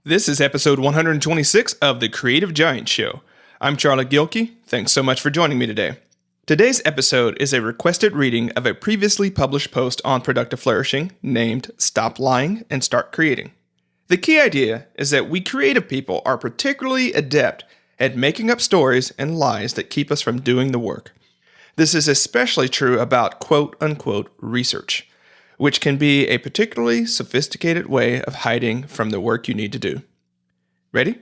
This is episode 126 of The Creative Giant Show. I'm Charlie Gilkey. Thanks so much for joining me today. Today's episode is a requested reading of a previously published post on Productive Flourishing named Stop Lying and Start Creating. The key idea is that we creative people are particularly adept at making up stories and lies that keep us from doing the work. This is especially true about quote-unquote research, which can be a particularly sophisticated way of hiding from the work you need to do. Ready?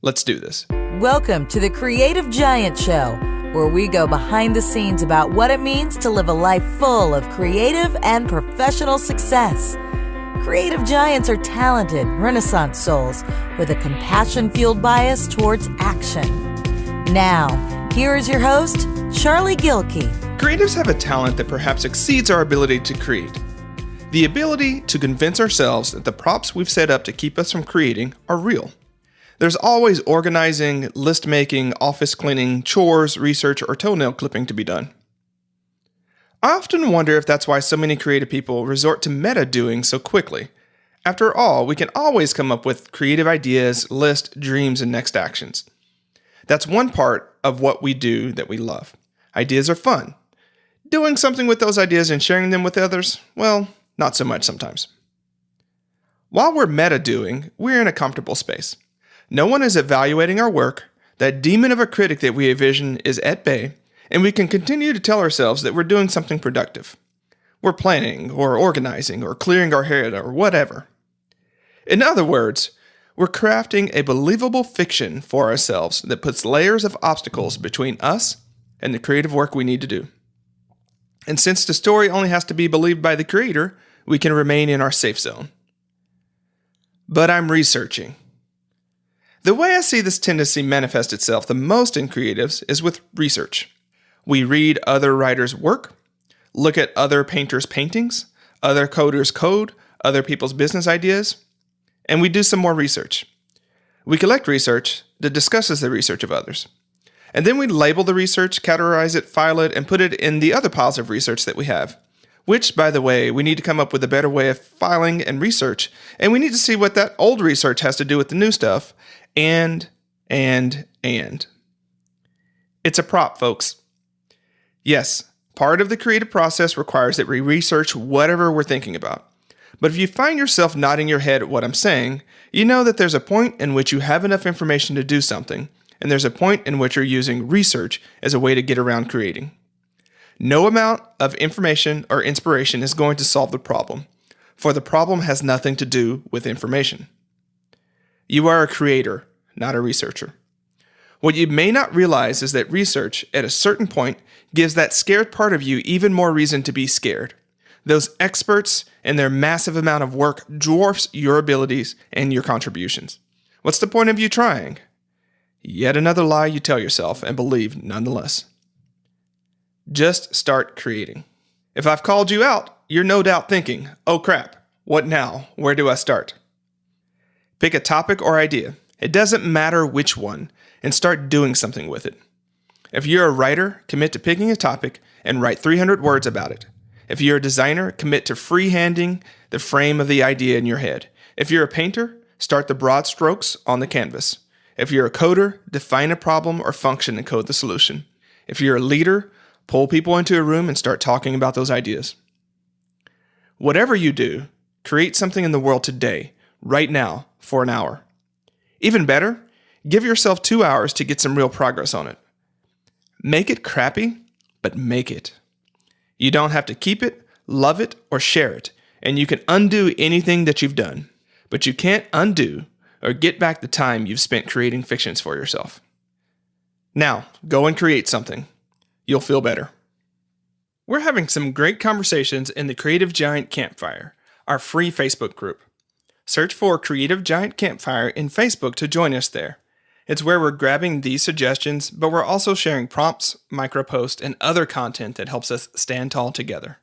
Let's do this. Welcome to the Creative Giant Show, where we go behind the scenes about what it means to live a life full of creative and professional success. Creative giants are talented, Renaissance souls with a compassion-fueled bias towards action. Now, here is your host, Charlie Gilkey. Creatives have a talent that perhaps exceeds our ability to create. The ability to convince ourselves that the props we've set up to keep us from creating are real. There's always organizing, list making, office cleaning, chores, research, or toenail clipping to be done. I often wonder if that's why so many creative people resort to meta-doing so quickly. After all, we can always come up with creative ideas, lists, dreams, and next actions. That's one part of what we do that we love. Ideas are fun. Doing something with those ideas and sharing them with others, well, not so much sometimes. While we're meta-doing, we're in a comfortable space. No one is evaluating our work, that demon of a critic that we envision is at bay, and we can continue to tell ourselves that we're doing something productive. We're planning, or organizing, or clearing our head, or whatever. In other words, we're crafting a believable fiction for ourselves that puts layers of obstacles between us and the creative work we need to do. And since the story only has to be believed by the creator, we can remain in our safe zone. But I'm researching. The way I see this tendency manifest itself the most in creatives is with research. We read other writers' work, look at other painters' paintings, other coders' code, other people's business ideas, and we do some more research. We collect research that discusses the research of others. And then we label the research, categorize it, file it, and put it in the other piles of research that we have. Which, by the way, we need to come up with a better way of filing and research. And we need to see what that old research has to do with the new stuff. And. It's a prop, folks. Yes, part of the creative process requires that we research whatever we're thinking about. But if you find yourself nodding your head at what I'm saying, you know that there's a point in which you have enough information to do something. And there's a point in which you're using research as a way to get around creating. No amount of information or inspiration is going to solve the problem, for the problem has nothing to do with information. You are a creator, not a researcher. What you may not realize is that research, at a certain point, gives that scared part of you even more reason to be scared. Those experts and their massive amount of work dwarfs your abilities and your contributions. What's the point of you trying? Yet another lie you tell yourself and believe nonetheless. Just start creating. If I've called you out, you're no doubt thinking, oh crap, what now? Where do I start? Pick a topic or idea. It doesn't matter which one, and start doing something with it. If you're a writer, commit to picking a topic and write 300 words about it. If you're a designer, commit to freehanding the frame of the idea in your head. If you're a painter, start the broad strokes on the canvas. If you're a coder, define a problem or function and code the solution. If you're a leader, pull people into a room and start talking about those ideas. Whatever you do, create something in the world today, right now, for an hour. Even better, give yourself 2 hours to get some real progress on it. Make it crappy, but make it. You don't have to keep it, love it, or share it, and you can undo anything that you've done. But you can't undo or get back the time you've spent creating fictions for yourself. Now, go and create something. You'll feel better. We're having some great conversations in the Creative Giant Campfire, our free Facebook group. Search for Creative Giant Campfire in Facebook to join us there. It's where we're grabbing these suggestions, but we're also sharing prompts, microposts, and other content that helps us stand tall together.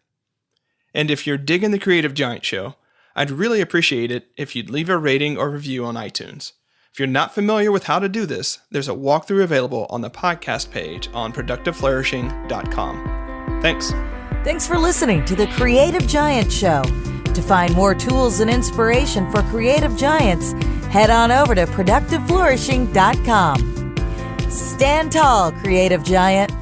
And if you're digging the Creative Giant Show, I'd really appreciate it if you'd leave a rating or review on iTunes. If you're not familiar with how to do this, there's a walkthrough available on the podcast page on productiveflourishing.com. Thanks. Thanks for listening to the Creative Giant Show. To find more tools and inspiration for creative giants, head on over to productiveflourishing.com. Stand tall, creative giant.